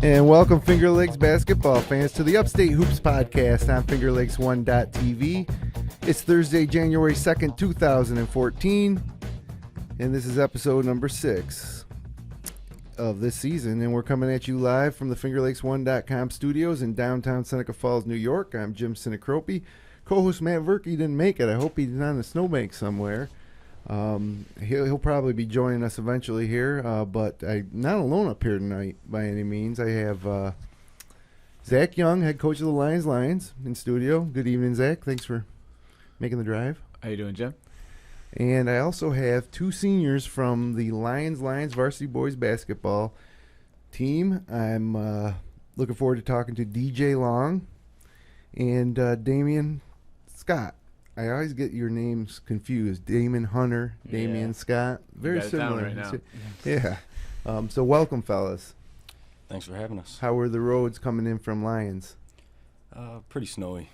And welcome, Finger Lakes basketball fans, to the Upstate Hoops podcast on FingerLakes1.tv. It's Thursday, January 2nd, 2014, and this is episode number 6 of this season. And we're coming at you live from the FingerLakes1.com studios in downtown Seneca Falls, New York. I'm Jim Sinacropi. Co-host Matt Verke didn't make it. I hope he's on the snowbank somewhere. He'll probably be joining us eventually here, but I'm not alone up here tonight by any means. I have Zac Young, head coach of the Lyons in studio. Good evening, Zac. Thanks for making the drive. How you doing, Jim? And I also have 2 seniors from the Lyons varsity boys basketball team. I'm looking forward to talking to D.J. Long and Damien Scott. I always get your names confused. Damon Hunter, Damien Scott. Very similar. Right now. Yeah. So welcome, fellas. Thanks for having us. How were the roads coming in from Lyons? Pretty snowy.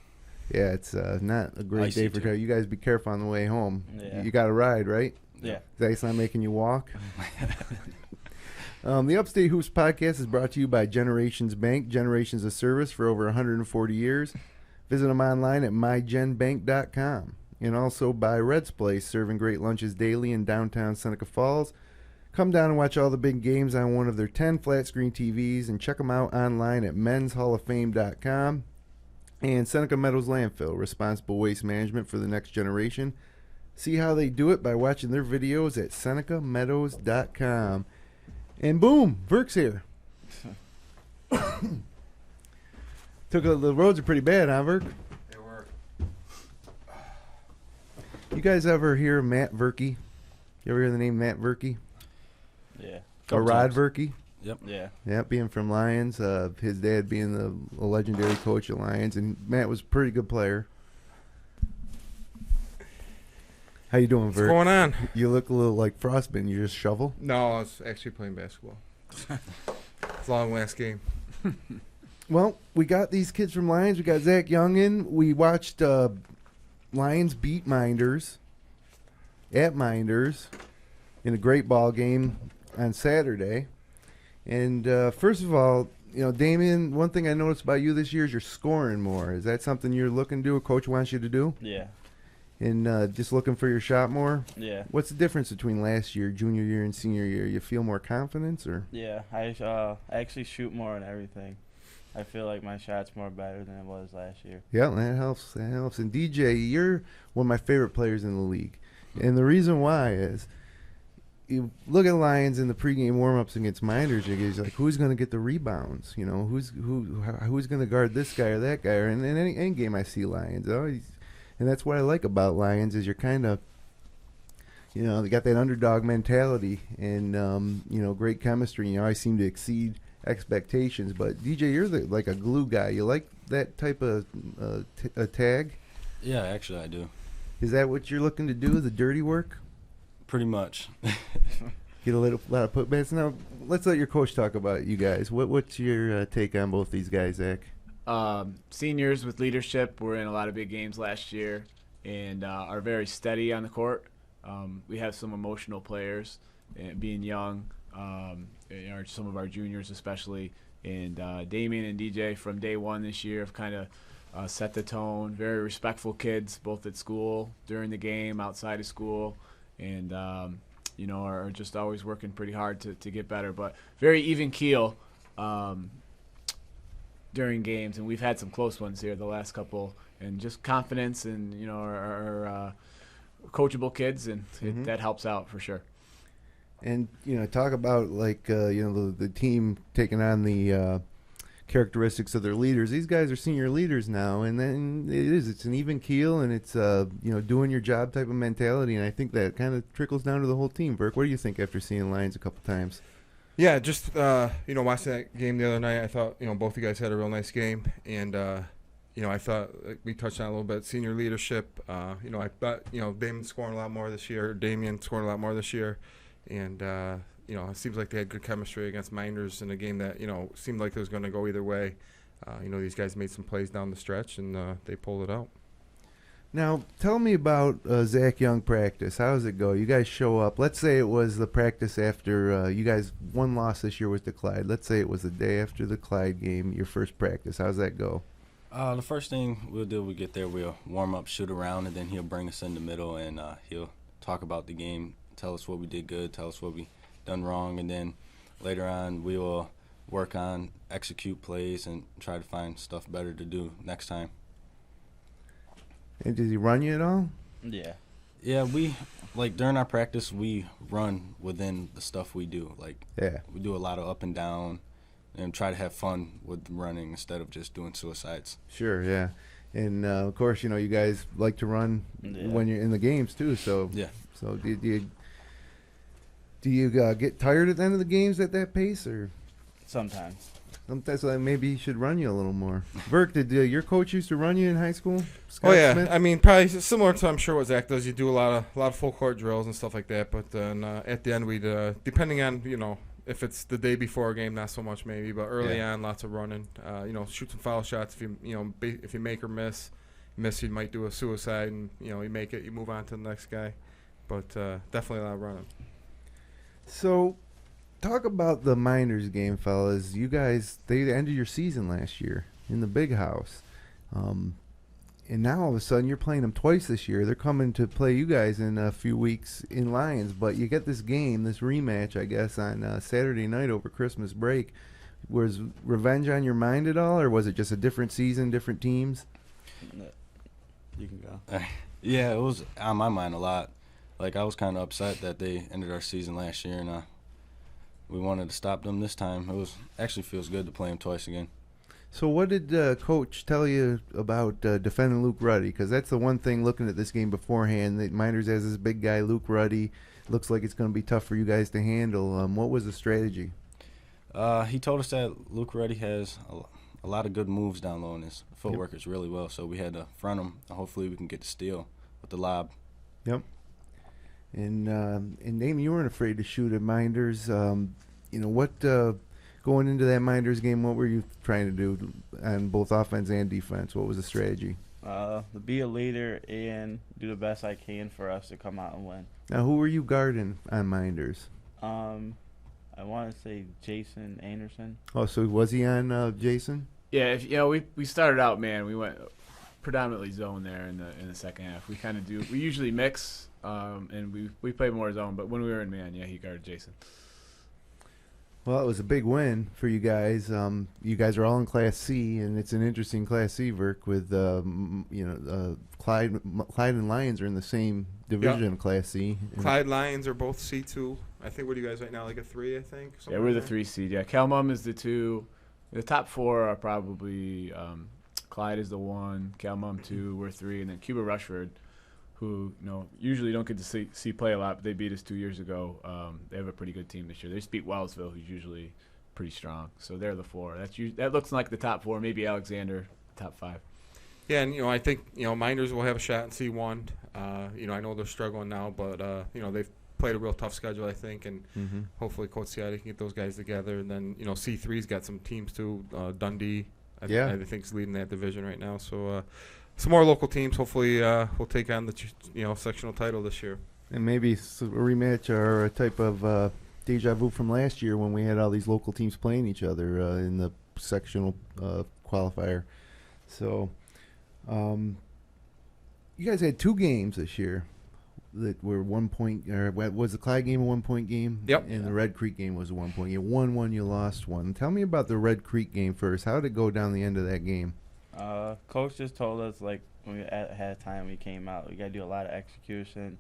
Yeah, it's not a great Icy day for too. you guys. Be careful on the way home. Yeah. You got a ride, right? Yeah. Zach's not making you walk. The Upstate Hoops podcast is brought to you by Generations Bank. Generations of service for over 140 years. Visit them online at mygenbank.com. And also by Red's Place, serving great lunches daily in downtown Seneca Falls. Come down and watch all the big games on one of their 10 flat-screen TVs, and check them out online at men'shalloffame.com. And Seneca Meadows Landfill, responsible waste management for the next generation. See how they do it by watching their videos at senecameadows.com. And boom, Verk's here. The roads are pretty bad, huh, Verk? They were. You guys ever hear Matt Verke? You ever hear the name Matt Verke? Yeah. Or Rod Verke? Yep. Yeah. Yeah, being from Lyons. His dad being the legendary coach at Lyons, and Matt was a pretty good player. How you doing, Verk? What's going on? You look a little like frostbitten. You just shovel? No, I was actually playing basketball. It's a long last game. Well, we got these kids from Lyons. We got Zac Young in. We watched Lyons beat Mynderse at Mynderse in a great ball game on Saturday. And first of all, you know, Damien, one thing I noticed about you this year is you're scoring more. Is that something you're looking to do, a coach wants you to do? Yeah. And just looking for your shot more? Yeah. What's the difference between last year, junior year, and senior year? You feel more confidence, or? Yeah. I actually shoot more and everything. I feel like my shot's more better than it was last year. Yeah, that helps. That helps. And DJ, you're one of my favorite players in the league. And the reason why is you look at Lyons in the pregame warm-ups against Mynderse, you're like, who's going to get the rebounds? You know, who's going to guard this guy or that guy? And in any game I see Lyons, and that's what I like about Lyons is you're kind of, you know, they got that underdog mentality and, you know, great chemistry. You know, I seem to exceed expectations. But DJ, you're like a glue guy. You like that type of a tag? Yeah, actually I do. Is that what you're looking to do, the dirty work? Pretty much. Get a lot of putbacks. Now, let's let your coach talk about you guys. What's your take on both these guys, Zach? Seniors with leadership were in a lot of big games last year and are very steady on the court. We have some emotional players, being young, some of our juniors especially. And Damien and DJ from day one this year have kind of set the tone. Very respectful kids, both at school, during the game, outside of school, and you know, are just always working pretty hard to get better. But very even keel during games, and we've had some close ones here the last couple. And just confidence, and you know, are coachable kids, and that helps out for sure. And, you know, talk about, like, you know, the team taking on the characteristics of their leaders. These guys are senior leaders now, and then it's an even keel, and it's, you know, doing your job type of mentality, and I think that kind of trickles down to the whole team. Verk, what do you think after seeing Lyons a couple times? Yeah, just, you know, watching that game the other night, I thought, you know, both you guys had a real nice game. And, I thought we touched on it a little bit. Senior leadership. I thought Damien scoring a lot more this year. And it seems like they had good chemistry against Mynderse in a game that seemed like it was going to go either way. These guys made some plays down the stretch and they pulled it out. Now, tell me about Zac Young practice. How does it go? You guys show up. Let's say it was the practice after you guys one loss this year was to Clyde. Let's say it was the day after the Clyde game, your first practice. How's that go? The first thing we'll do, we get there, we'll warm up, shoot around, and then he'll bring us in the middle, and he'll talk about the game, tell us what we did good, tell us what we done wrong, and then later on we will work on execute plays and try to find stuff better to do next time. And does he run you at all? Yeah. Yeah, we during our practice we run within the stuff we do. We do a lot of up and down and try to have fun with running instead of just doing suicides. Sure, yeah. And of course, you guys like to run when you're in the games too. So yeah. So do you get tired at the end of the games at that pace, or Sometimes. sometimes maybe he should run you a little more? Burke, did your coach used to run you in high school? Scott Oh yeah, Smith? I mean probably similar to I'm sure what Zach does. You do a lot of full court drills and stuff like that. But then at the end we'd depending on if it's the day before a game, not so much maybe. But early on, lots of running. Shoot some foul shots. If you make or miss, you might do a suicide, and you make it, you move on to the next guy. But definitely a lot of running. So, talk about the Mynderse game, fellas. You guys, they ended your season last year in the big house. And now all of a sudden you're playing them twice this year. They're coming to play you guys in a few weeks in Lyons. But you get this game, this rematch, I guess, on Saturday night over Christmas break. Was revenge on your mind at all, or was it just a different season, different teams? You can go. Yeah, it was on my mind a lot. I was kind of upset that they ended our season last year, and we wanted to stop them this time. It actually feels good to play them twice again. So what did Coach tell you about defending Luke Ruddy? Because that's the one thing looking at this game beforehand. That Mynderse has this big guy, Luke Ruddy. Looks like it's going to be tough for you guys to handle. What was the strategy? He told us that Luke Ruddy has a lot of good moves down low, and his footwork is really well. So we had to front him, and hopefully we can get the steal with the lob. Yep. And Damien, you weren't afraid to shoot at Mynderse. Going into that Mynderse game, what were you trying to do on both offense and defense? What was the strategy? To be a leader and do the best I can for us to come out and win. Now, who were you guarding on Mynderse? I want to say Jason Anderson. Oh, so was he on Jason? Yeah, we started out, man. We went predominantly zone there in the second half. We kind of do. We usually mix, and we play more zone. But when we were in man, yeah, he guarded Jason. Well, it was a big win for you guys. You guys are all in Class C, and it's an interesting Class C, Verk, with Clyde and Lyons are in the same division, Class C. Clyde Lyons are both C2. I think, what are you guys right now, like a 3, I think? Yeah, we're the 3 seed. Yeah, Calmum is the 2. The top 4 are probably Clyde is the 1, Calmum 2, we're 3, and then Cuba Rushford, who usually don't get to see play a lot, but they beat us 2 years ago. They have a pretty good team this year. They just beat Wellsville, who's usually pretty strong. So they're the 4. That looks like the top 4. Maybe Alexander, top 5. Yeah, and I think Mynderse will have a shot in C1. I know they're struggling now, but they've played a real tough schedule, I think, and hopefully Coach Ciati can get those guys together. And then C3's got some teams too. Dundee, I think, is leading that division right now. So some more local teams. Hopefully, will take on the sectional title this year. And maybe a rematch or a type of deja vu from last year when we had all these local teams playing each other in the sectional qualifier. So, you guys had 2 games this year that were 1 point. Or was the Clyde game a 1 point game? Yep. And the Red Creek game was a 1 point. You won 1, you lost 1. Tell me about the Red Creek game first. How did it go down the end of that game? Coach just told us, when we had time, we came out, we got to do a lot of execution,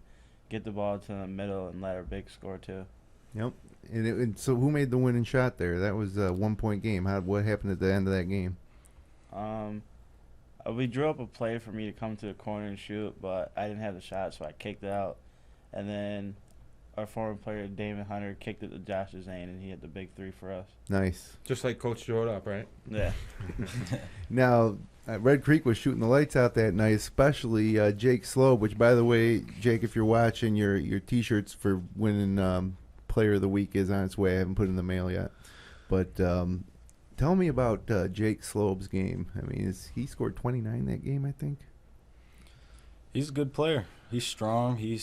get the ball to the middle, and let our big score too. Yep. And so who made the winning shot there? That was a 1 point game. What happened at the end of that game? We drew up a play for me to come to the corner and shoot, but I didn't have the shot, so I kicked it out. And then our former player, Damon Hunter, kicked it to Josh Zane, and he hit the big 3 for us. Nice. Just like Coach drew it up, right? Yeah. Now, Red Creek was shooting the lights out that night, especially Jake Slobe, which, by the way, Jake, if you're watching, your T-shirts for winning Player of the Week is on its way. I haven't put it in the mail yet. But tell me about Jake Slobe's game. I mean, he scored 29 that game, I think? He's a good player. He's strong. He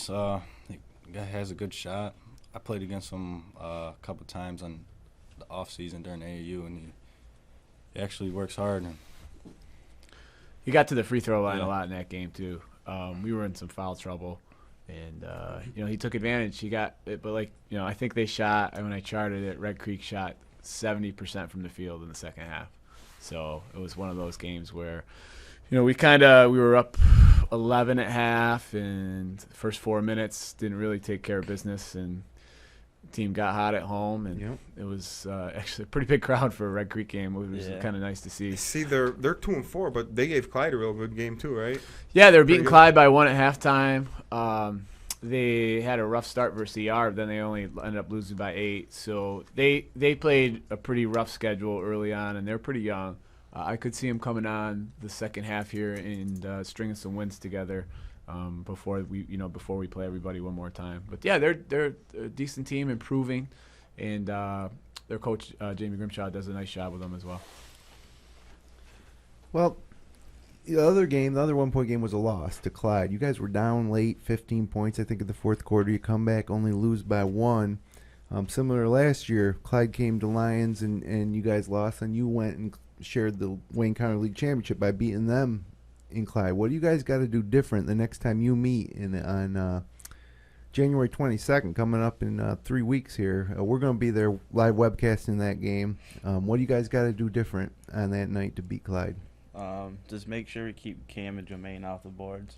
has a good shot. I played against him a couple times on the off season during AAU, and he actually works hard. And he got to the free throw line a lot in that game too. We were in some foul trouble, and he took advantage. He got it, but I think they shot. When I charted it, Red Creek shot 70% from the field in the second half. So it was one of those games where, we were up 11 at half, and the first 4 minutes didn't really take care of business, and the team got hot at home, and it was actually a pretty big crowd for a Red Creek game. It was kind of nice to see. See, they're 2-4, but they gave Clyde a real good game too, right? Yeah, they were beating Clyde by 1 at halftime. They had a rough start versus ER, but then they only ended up losing by 8. So they played a pretty rough schedule early on, and they're pretty young. I could see them coming on the second half here and stringing some wins together before we play everybody one more time. But yeah, they're a decent team, improving, and their coach Jamie Grimshaw does a nice job with them as well. Well, the other 1-point game was a loss to Clyde. You guys were down late, 15 points, I think, in the fourth quarter. You come back, only lose by 1. Similar last year, Clyde came to Lyons and you guys lost, and you went and shared the Wayne County League Championship by beating them in Clyde. What do you guys got to do different the next time you meet on January 22nd, coming up in 3 weeks here? We're going to be there live webcasting that game. What do you guys got to do different on that night to beat Clyde? Just make sure we keep Cam and Jermaine off the boards.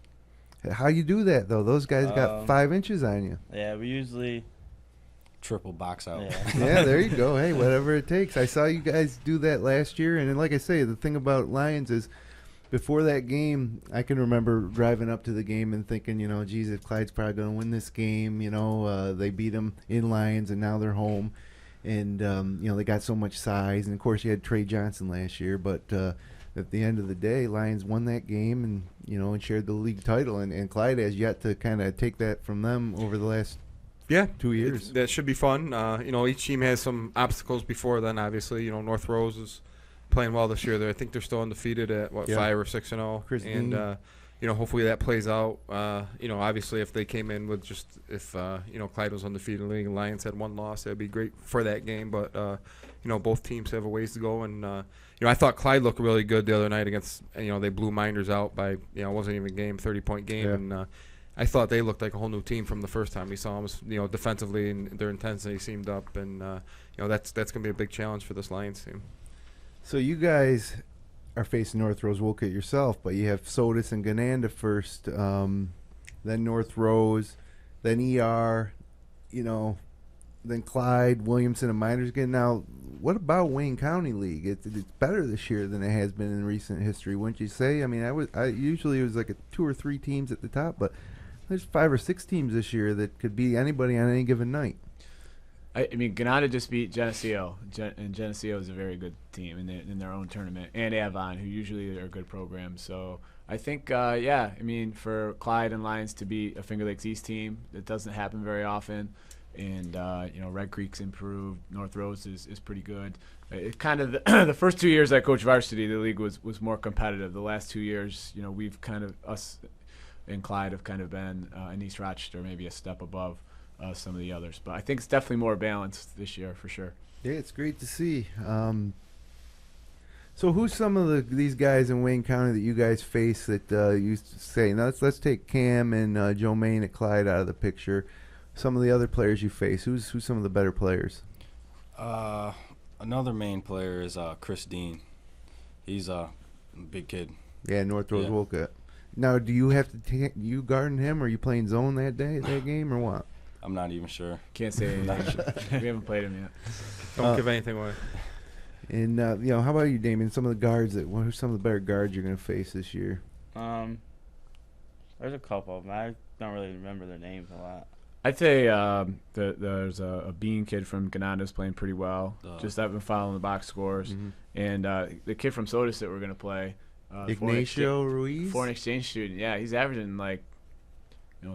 How you do that, though? Those guys got 5 inches on you. Yeah, we usually triple box out. Yeah, there you go. Hey, whatever it takes. I saw you guys do that last year, and like I say, the thing about Lyons is before that game, I can remember driving up to the game and thinking, geez, if Clyde's probably going to win this game, they beat them in Lyons, and now they're home. And, they got so much size. And, of course, you had Trey Johnson last year, but at the end of the day, Lyons won that game and, and shared the league title. And Clyde has yet to kind of take that from them over the last 2 years. That should be fun. Each team has some obstacles before then, obviously. North Rose is playing well this year. I think they're still undefeated at, 5 or 6-0. And, hopefully that plays out. Obviously if they came in with Clyde was undefeated in the league and Lyons had 1 loss, that would be great for that game. But, both teams have a ways to go. And, I thought Clyde looked really good the other night against, they blew Mynderse out by, it wasn't even a game, 30-point game. Yeah. And I thought they looked like a whole new team from the first time we saw them. Defensively and their intensity seemed up. And, that's going to be a big challenge for this Lyons team. So you guys are facing North Rose Wolcott yourself, but you have Sodus and Gananda first, then North Rose, then ER, then Clyde, Williamson, and Mynderse again. Now, what about Wayne County League? It's better this year than it has been in recent history, wouldn't you say? I mean, I usually it was like 2 or 3 teams at the top, but there's 5 or 6 teams this year that could be anybody on any given night. I mean, Gananda just beat Geneseo, and Geneseo is a very good team in their own tournament, and Avon, who usually are a good program. So I think, for Clyde and Lyons to beat a Finger Lakes East team, it doesn't happen very often. And, Red Creek's improved. North Rose is pretty good. It kind of the first 2 years I coached varsity, the league was more competitive. The last 2 years, we've kind of, us and Clyde have kind of been in East Rochester, maybe a step above some of the others. But I think it's definitely more balanced this year for sure. Yeah, it's great to see. So who's some of these guys in Wayne County that you guys face that you say, now let's take Cam and Joe Main at Clyde out of the picture. Some of the other players you face, who's some of the better players? Another main player is Chris Dean. He's a big kid. Yeah, North Rose Wolcott. Now, do you have to you guarding him, or are you playing zone that game, or what? I'm not even sure. Can't say anything. We haven't played him yet. Don't give anything away. And how about you, Damien? Some of the guards who's some of the better guards you're going to face this year? There's a couple of them. I don't really remember their names a lot. I'd say there's a Bean kid from Gananda's playing pretty well. Just I've been following the box scores, and the kid from Sodus that we're going to play Ignacio Ruiz, foreign exchange student. Yeah, he's averaging like,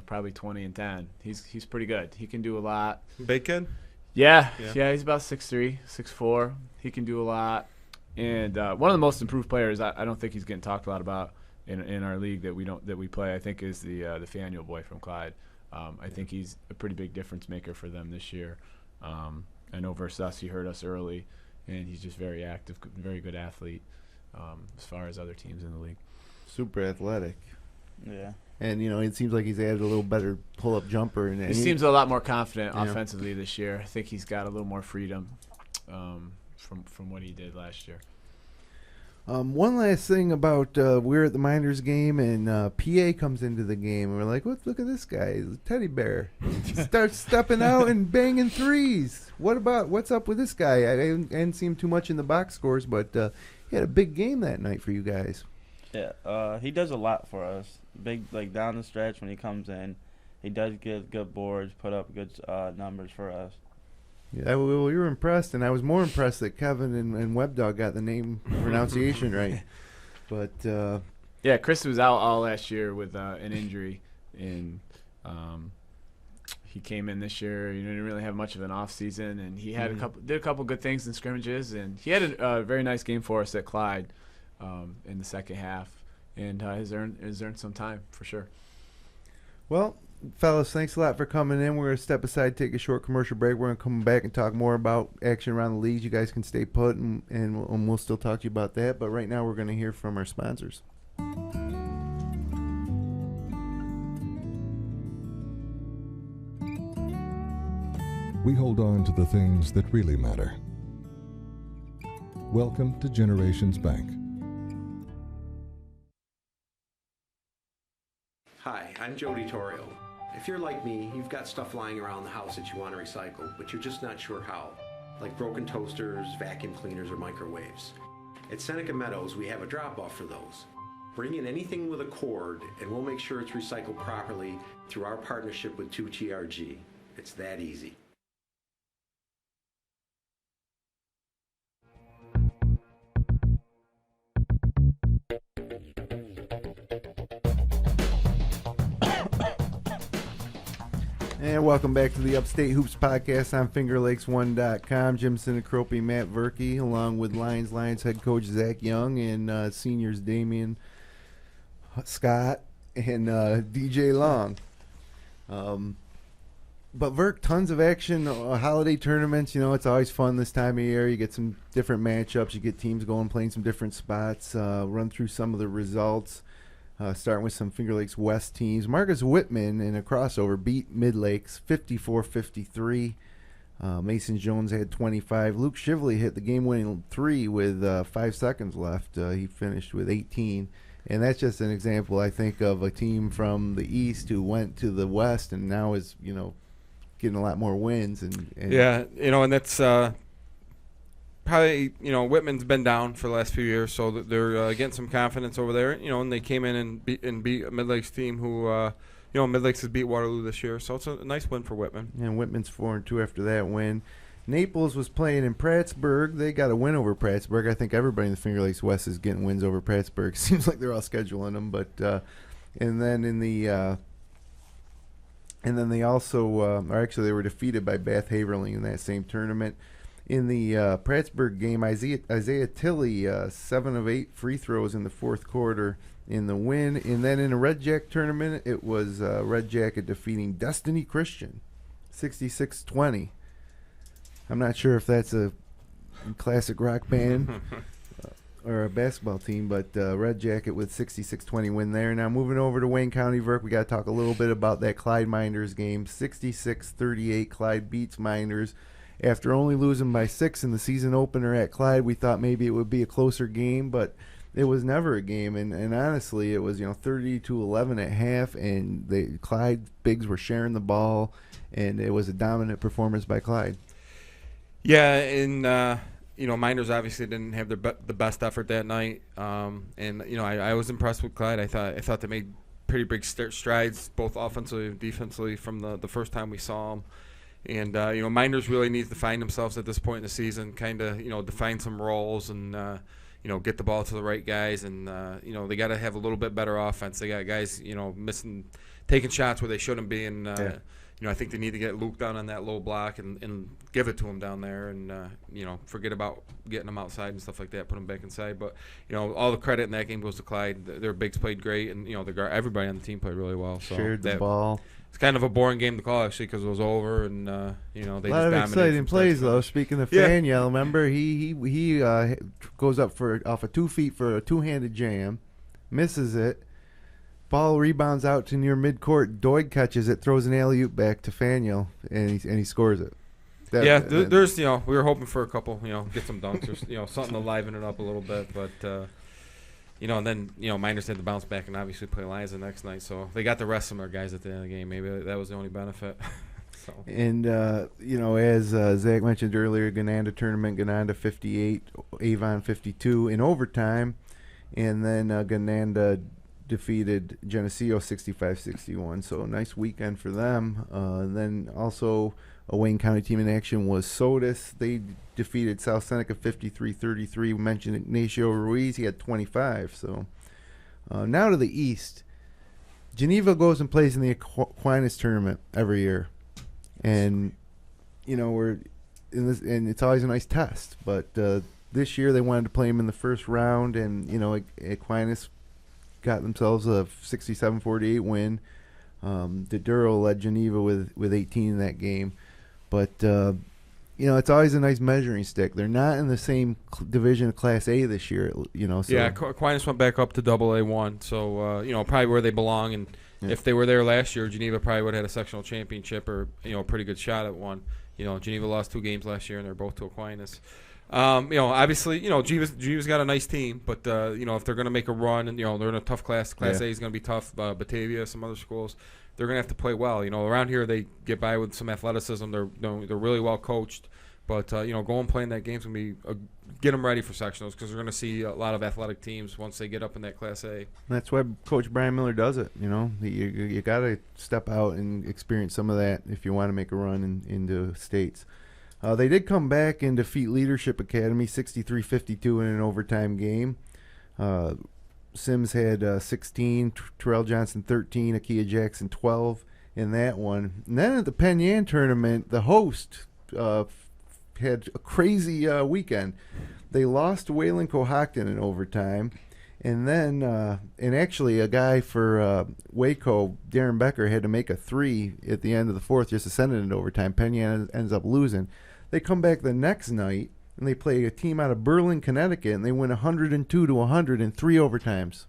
probably 20 and 10. He's pretty good. He can do a lot. Big kid? Yeah, he's about 6'3", 6'4". He can do a lot. And one of the most improved players, I don't think he's getting talked a lot about in our league that we play, I think, is the Faniel boy from Clyde. I think he's a pretty big difference maker for them this year. I know versus us, he hurt us early, and he's just very active, very good athlete as far as other teams in the league. super athletic. Yeah. And, it seems like he's added a little better pull-up jumper. And He seems a lot more confident offensively this year. I think he's got a little more freedom from what he did last year. One last thing about we're at the Mynderse game, and PA comes into the game, and we're like, look at this guy, he's a teddy bear. Starts stepping out and banging threes. What's up with this guy? I hadn't seen him too much in the box scores, but he had a big game that night for you guys. Yeah, he does a lot for us. Big, down the stretch when he comes in, he does get good boards, put up good numbers for us. Yeah, well, we were impressed, and I was more impressed that Kevin and WebDog got the name pronunciation right. But yeah, Chris was out all last year with an injury, and he came in this year. Didn't really have much of an off season, and he had did a couple good things in scrimmages, and he had a very nice game for us at Clyde in the second half, and has earned some time for sure. Well, fellas, thanks a lot for coming in. We're going to step aside, take a short commercial break. We're going to come back and talk more about action around the leagues. You guys can stay put, and we'll still talk to you about that. But right now we're going to hear from our sponsors. We hold on to the things that really matter. Welcome to Generations Bank. Hi, I'm Jody Torrio. If you're like me, you've got stuff lying around the house that you want to recycle, but you're just not sure how, like broken toasters, vacuum cleaners, or microwaves. At Seneca Meadows, we have a drop-off for those. Bring in anything with a cord, and we'll make sure it's recycled properly through our partnership with 2TRG. It's that easy. And welcome back to the Upstate Hoops Podcast on FingerLakes1.com. Jim Sinacropi, Matt Verkey, along with Lyons head coach Zac Young and seniors Damien Scott and D.J. Long. But Verk, tons of action, holiday tournaments. It's always fun this time of year. You get some different matchups. You get teams going, playing some different spots. Run through some of the results. Starting with some Finger Lakes West teams. Marcus Whitman in a crossover beat Mid Lakes 54-53. Mason Jones had 25. Luke Shively hit the game-winning three with 5 seconds left. He finished with 18. And that's just an example, I think, of a team from the East who went to the West and now is, getting a lot more wins. And and that's probably, Whitman's been down for the last few years, so they're getting some confidence over there. And they came in and beat a Mid Lakes team who, Mid Lakes has beat Waterloo this year, so it's a nice win for Whitman. And Whitman's 4-2 after that win. Naples was playing in Prattsburg. They got a win over Prattsburg. I think everybody in the Finger Lakes West is getting wins over Prattsburg. Seems like they're all scheduling them, but and then they also they were defeated by Bath Haverling in that same tournament. In the Prattsburg game, Isaiah Tilley, 7 of 8 free throws in the fourth quarter in the win. And then in a Red Jack tournament, it was Red Jacket defeating Destiny Christian, 66-20. I'm not sure if that's a classic rock band or a basketball team, but Red Jacket with 66-20 win there. Now moving over to Wayne County, Verk, we got to talk a little bit about that Clyde Mynderse game. 66-38, Clyde beats Mynderse. After only losing by 6 in the season opener at Clyde, we thought maybe it would be a closer game, but it was never a game. And honestly, it was 30-11 at half, and the Clyde bigs were sharing the ball, and it was a dominant performance by Clyde. Yeah, and Mynderse obviously didn't have the best effort that night, and I was impressed with Clyde. I thought they made pretty big strides both offensively and defensively from the first time we saw them. And, Mynderse really needs to find themselves at this point in the season, kind of, define some roles and, get the ball to the right guys, and they got to have a little bit better offense. They got guys taking shots where they shouldn't be, and I think they need to get Luke down on that low block and give it to him down there, and forget about getting them outside and stuff like that, put them back inside. But all the credit in that game goes to Clyde. Their bigs played great, and everybody on the team played really well. So shared the ball. It's kind of a boring game to call actually because it was over, and they a lot just of dominated exciting plays though. Speaking of Faniel, remember he goes up off of 2 feet for a two-handed jam, misses it. Ball rebounds out to near midcourt. Doig catches it, throws an alley-oop back to Faniel, and he scores it. There's we were hoping for a couple, get some dunks or something to liven it up a little bit, but and then Mynderse had to bounce back and obviously play Lyons the next night, so they got the rest of their guys at the end of the game. Maybe that was the only benefit. So. And as Zach mentioned earlier, Gananda tournament, Gananda 58, Avon 52 in overtime, and then Gananda defeated Geneseo 65-61, so a nice weekend for them. And then also a Wayne County team in action was Sodus. They defeated South Seneca 53-33. We mentioned Ignacio Ruiz. He had 25. So now to the East. Geneva goes and plays in the Aquinas tournament every year. And, we're in this, and it's always a nice test. But this year they wanted to play him in the first round, and, Aquinas got themselves a 67-48 win. DeDuro led Geneva with 18 in that game. But, it's always a nice measuring stick. They're not in the same division of Class A this year, So. Yeah, Aquinas went back up to AA1, so, probably where they belong. And if they were there last year, Geneva probably would have had a sectional championship or, a pretty good shot at one. Geneva lost 2 games last year, and they're both to Aquinas. Obviously, Geneva's got a nice team, but, if they're going to make a run and, they're in a tough class. Class A is going to be tough. Batavia, some other schools, they're going to have to play well. Around here they get by with some athleticism. They're really well coached. But, go and play in that game is going to be get them ready for sectionals because we're going to see a lot of athletic teams once they get up in that Class A. That's why Coach Brian Miller does it. You got to step out and experience some of that if you want to make a run into states. They did come back and defeat Leadership Academy 63-52 in an overtime game. Sims had 16, Terrell Johnson 13, Akia Jackson 12 in that one. And then at the Penn Yan tournament, the host had a crazy weekend. They lost to Wayland Cohocton in overtime. And then, and actually a guy for Waco, Darren Becker, had to make a 3 at the end of the fourth just to send it into overtime. Penn Yan ends up losing. They come back the next night, and they play a team out of Berlin, Connecticut, and they win 102-100 in 3 overtimes.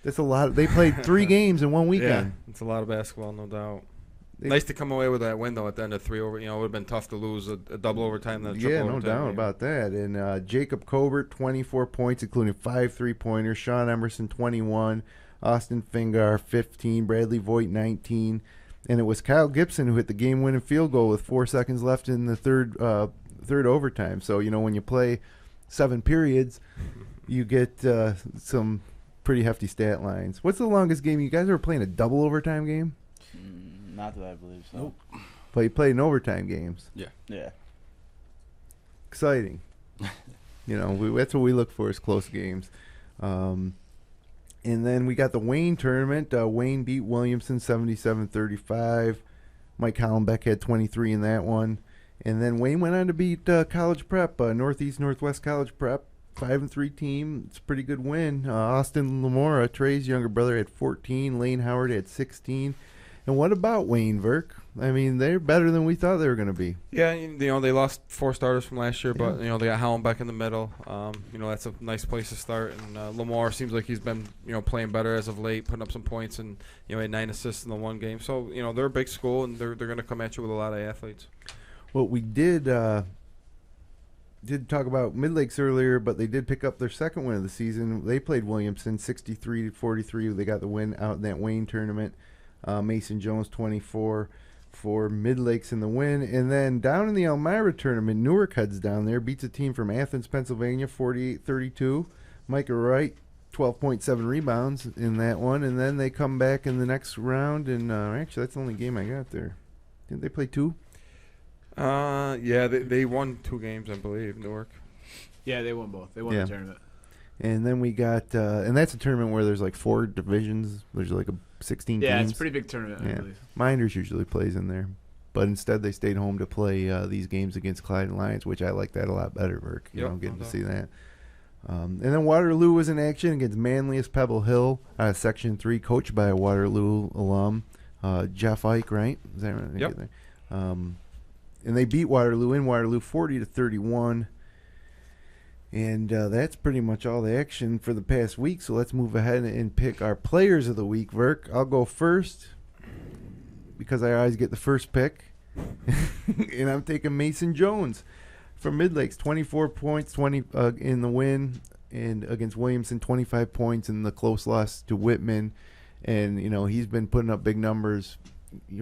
That's a lot. They played 3 games in one weekend. Yeah, it's a lot of basketball, no doubt. Nice to come away with that win, though, at the end of 3 over. It would have been tough to lose a double overtime than a triple overtime. Yeah, no doubt about that. And Jacob Cobert, 24 points, including 5 3-pointers. Sean Emerson, 21. Austin Fingar, 15. Bradley Voigt, 19. And it was Kyle Gibson who hit the game-winning field goal with 4 seconds left in the third overtime. So, when you play 7 periods, you get some pretty hefty stat lines. What's the longest game? You guys ever playing a double overtime game? Not that I believe so. Nope. But you played in overtime games. Yeah. Exciting. That's what we look for is close games. And then we got the Wayne tournament. Wayne beat Williamson 77-35. Mike Hollenbeck had 23 in that one. And then Wayne went on to beat College Prep, Northwest College Prep, 5-3 team. It's a pretty good win. Austin Lamora, Trey's younger brother, had 14. Lane Howard had 16. And what about Wayne, Verk? I mean, they're better than we thought they were going to be. Yeah, they lost 4 starters from last year, but, they got Hollenbeck in the middle. That's a nice place to start. And Lamar seems like he's been, playing better as of late, putting up some points and, had 9 assists in the 1 game. So, they're a big school, and they're going to come at you with a lot of athletes. Well, we did talk about Midlakes earlier, but they did pick up their second win of the season. They played Williamson 63-43. They got the win out in that Wayne tournament. Mason Jones 24 for Midlakes in the win. And then down in the Elmira tournament, Newark heads down there, beats a team from Athens, Pennsylvania 48-32. Micah Wright 12.7 rebounds in that one. And then they come back in the next round. And actually, that's the only game I got there. Didn't they play 2? Yeah, they won 2 games, I believe, Newark. Yeah, they won both. They won the tournament. And then we got, and that's a tournament where there's like 4 divisions. There's like 16 teams. Yeah, it's a pretty big tournament, I believe. Mynderse usually plays in there. But instead they stayed home to play these games against Clyde and Lyons, which I like that a lot better, Burke. Getting to see that. And then Waterloo was in action against Manlius Pebble Hill, Section 3, coached by a Waterloo alum, Jeff Ike, right? Is that right? Yep. And they beat Waterloo in Waterloo 40-31. And that's pretty much all the action for the past week. So let's move ahead and pick our players of the week, Verk. I'll go first because I always get the first pick. And I'm taking Mason Jones from Midlakes. 24 points, 20 in the win. And against Williamson, 25 points in the close loss to Whitman. And, he's been putting up big numbers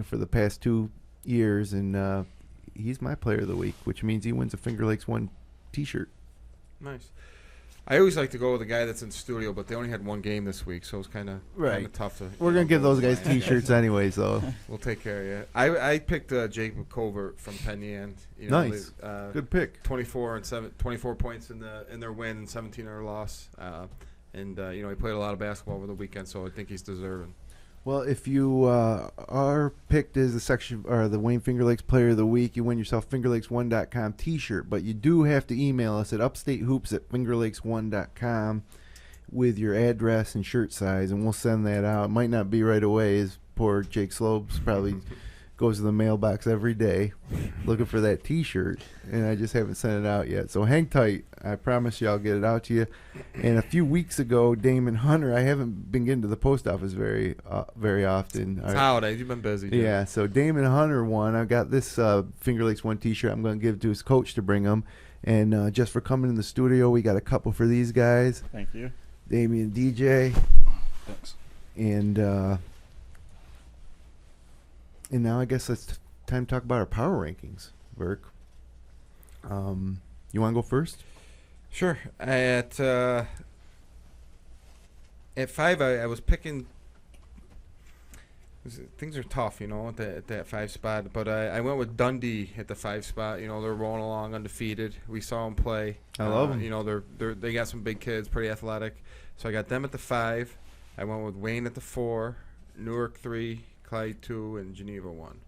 for the past 2 years. And he's my player of the week, which means he wins a Finger Lakes 1 T-shirt. Nice. I always like to go with a guy that's in the studio, but they only had 1 game this week, so it's kind of tough to. We're gonna give those guys T-shirts anyway, so we'll take care of you. I picked Jacob Covert from Penn Yan. Nice, good pick. 24 points in their win and 17 in their loss, and he played a lot of basketball over the weekend, so I think he's deserving. Well, if you are picked as the section or the Wayne Finger Lakes Player of the Week, you win yourself fingerlakes1.com T-shirt. But you do have to email us at upstatehoops@fingerlakes1.com with your address and shirt size, and we'll send that out. It might not be right away, as poor Jake Slopes probably goes to the mailbox every day looking for that T-shirt, and I just haven't sent it out yet. So hang tight. I promise you I'll get it out to you. And a few weeks ago, Damon Hunter, I haven't been getting to the post office very often. It's holidays. You've been busy. Dude. Yeah, so Damon Hunter won. I got this Finger Lakes 1 T-shirt I'm going to give to his coach to bring him. And just for coming in the studio, we got a couple for these guys. Thank you. Damien D.J. Thanks. And now I guess it's time to talk about our power rankings, Burke. You want to go first? Sure. At 5, I was picking. Things are tough, at that 5 spot. But I went with Dundee at the 5 spot. They're rolling along undefeated. We saw them play. I love them. They got some big kids, pretty athletic. So I got them at the 5. I went with Wayne at the 4, Newark 3, Clyde 2, and Geneva 1.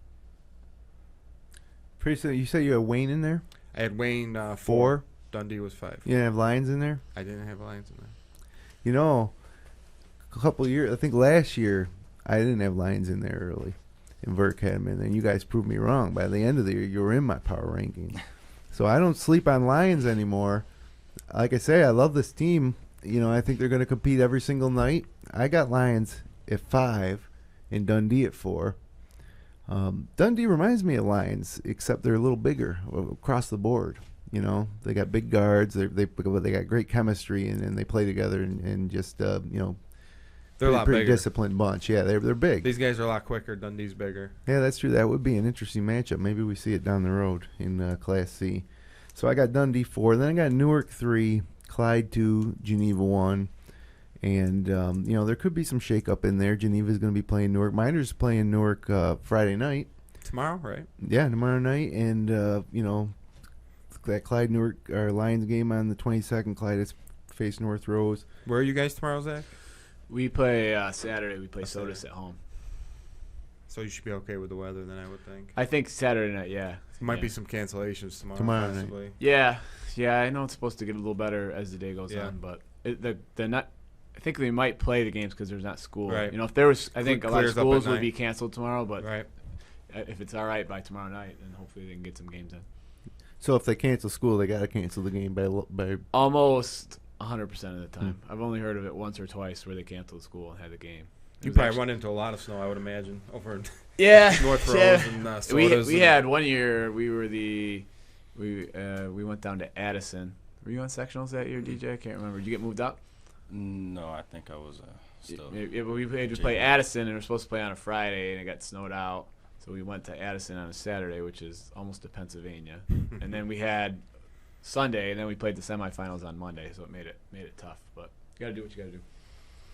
Pretty soon, you said you had Wayne in there? I had Wayne 4. Dundee was 5. You didn't have Lyons in there? I didn't have Lyons in there. A couple of years, I think last year, I didn't have Lyons in there early. And Verk had him in there. And you guys proved me wrong. By the end of the year, you were in my power ranking. So I don't sleep on Lyons anymore. Like I say, I love this team. I think they're going to compete every single night. I got Lyons at 5 and Dundee at 4. Dundee reminds me of Lyons, except they're a little bigger across the board. They got big guards. They got great chemistry, and they play together, and just they're a lot pretty bigger. Disciplined bunch. Yeah, they're big. These guys are a lot quicker. Dundee's bigger. Yeah, that's true. That would be an interesting matchup. Maybe we see it down the road in Class C. So I got Dundee 4. Then I got Newark 3, Clyde 2, Geneva 1. And, there could be some shakeup in there. Geneva's going to be playing Newark. Mynderse is playing Newark Friday night. Tomorrow, right? Yeah, tomorrow night. And, that Clyde Newark or Lions game on the 22nd, Clyde has faced North Rose. Where are you guys tomorrow, Zach? We play Saturday. We play Sodas at home. So you should be okay with the weather then, I would think. I think Saturday night, yeah. Might be some cancellations tomorrow. Night. Yeah, I know it's supposed to get a little better as the day goes on, but they're not. I think they might play the games because there's not school. Right. If there was, I think a lot of schools would night. be canceled tomorrow. But right. If it's all right by tomorrow night, then hopefully they can get some games in. So if they cancel school, they got to cancel the game by almost 100% of the time. I've only heard of it once or twice where they canceled school and had the game. You probably run into a lot of snow, I would imagine, over in North Rose and Sodas. We had one year. We went down to Addison. Were you on sectionals that year, DJ? I can't remember. Did you get moved up? No, I think I was still. Yeah, but we played to play Addison, and we were supposed to play on a Friday, and it got snowed out. So we went to Addison on a Saturday, which is almost to Pennsylvania. And then we had Sunday, and then we played the semifinals on Monday, so it made it tough. But you got to do what you got to do.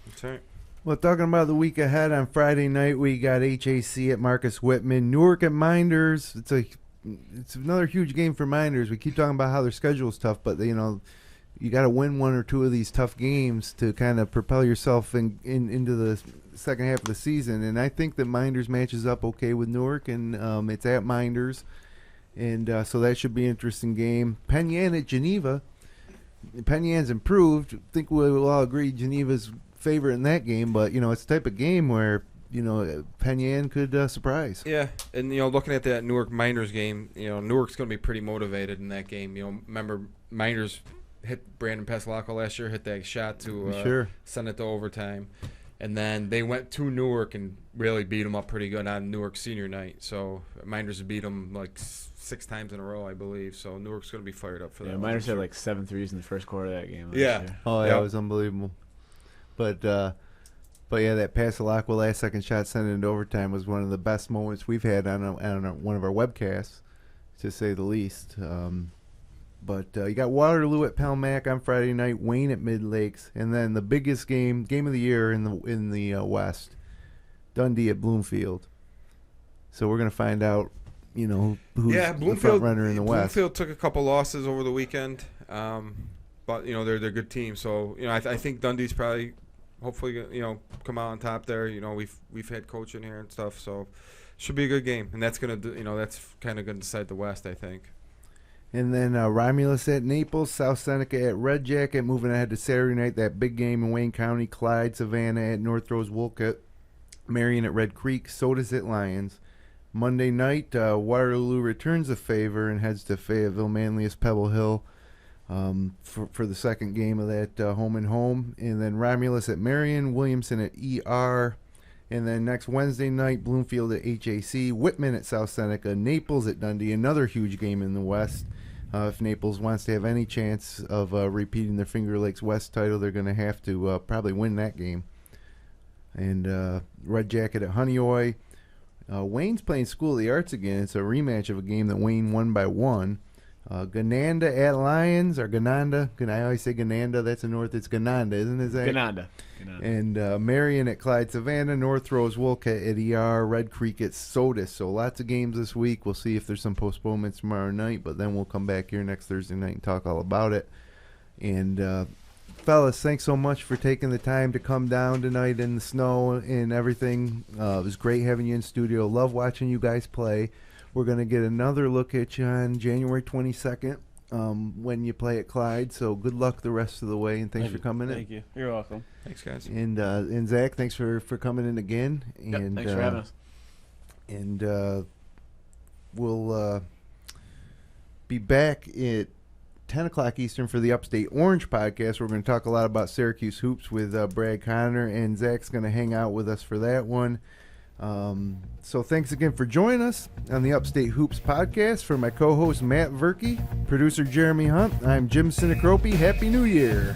That's right. Well, talking about the week ahead, on Friday night we got HAC at Marcus Whitman, Newark at Mynderse. It's another huge game for Mynderse. We keep talking about how their schedule is tough, but you got to win one or two of these tough games to kind of propel yourself into the second half of the season. And I think that Mynderse matches up okay with Newark, and it's at Mynderse. And so that should be an interesting game. Penn Yan at Geneva. Penn Yan's improved. I think we'll all agree Geneva's favorite in that game, but, it's the type of game where, Penn Yan could surprise. Yeah, and, looking at that Newark-Mynderse game, Newark's going to be pretty motivated in that game. Remember, Mynderse hit Brandon Pasalaco last year, hit that shot to send it to overtime. And then they went to Newark and really beat them up pretty good on Newark senior night. So Mynderse beat them like 6 times in a row, I believe. So Newark's going to be fired up for that. Yeah, Mynderse had like 7 threes in the first quarter of that game. Yeah. Oh, yeah, it was unbelievable. But yeah, that Pasalaco last second shot sent it into overtime was one of the best moments we've had on one of our webcasts, to say the least. But you got Waterloo at Palmac on Friday night, Wayne at Mid Lakes, and then the biggest game of the year in the West, Dundee at Bloomfield. So we're gonna find out, who's the front runner in the West. Bloomfield took a couple losses over the weekend, but they're a good team. So I think Dundee's probably, hopefully, come out on top there. We've had coaching here and stuff, so should be a good game, and that's that's kind of gonna decide the West, I think. And then Romulus at Naples, South Seneca at Red Jacket. Moving ahead to Saturday night, that big game in Wayne County, Clyde, Savannah at North Rose Wolcott, Marion at Red Creek, Sodas at Lyons. Monday night, Waterloo returns the favor and heads to Fayetteville, Manlius, Pebble Hill for the second game of that home and home. And then Romulus at Marion, Williamson at ER. And then next Wednesday night, Bloomfield at HAC, Whitman at South Seneca, Naples at Dundee, another huge game in the West. If Naples wants to have any chance of repeating their Finger Lakes West title, they're going to have to probably win that game. And Red Jacket at Honeoye. Wayne's playing School of the Arts again. It's a rematch of a game that Wayne won by 1. Gananda at Lyons, or Gananda. I always say Gananda. That's the north. It's Gananda, isn't it, Zach? Gananda. And Marion at Clyde Savannah, North Rose Wolcott at ER, Red Creek at Sodas. So lots of games this week. We'll see if there's some postponements tomorrow night, but then we'll come back here next Thursday night and talk all about it. And fellas, thanks so much for taking the time to come down tonight in the snow and everything. It was great having you in studio. Love watching you guys play. We're going to get another look at you on January 22nd when you play at Clyde. So good luck the rest of the way, and thanks for coming in. Thank you. You're welcome. Thanks, guys. And Zach, thanks for coming in again. And thanks for having us. And we'll be back at 10 o'clock Eastern for the Upstate Orange podcast. We're going to talk a lot about Syracuse hoops with Brad Connor, and Zach's going to hang out with us for that one. So thanks again for joining us on the Upstate Hoops podcast. For my co-host Matt Verkey, producer Jeremy Hunt, I'm Jim Sinacropi. Happy New Year.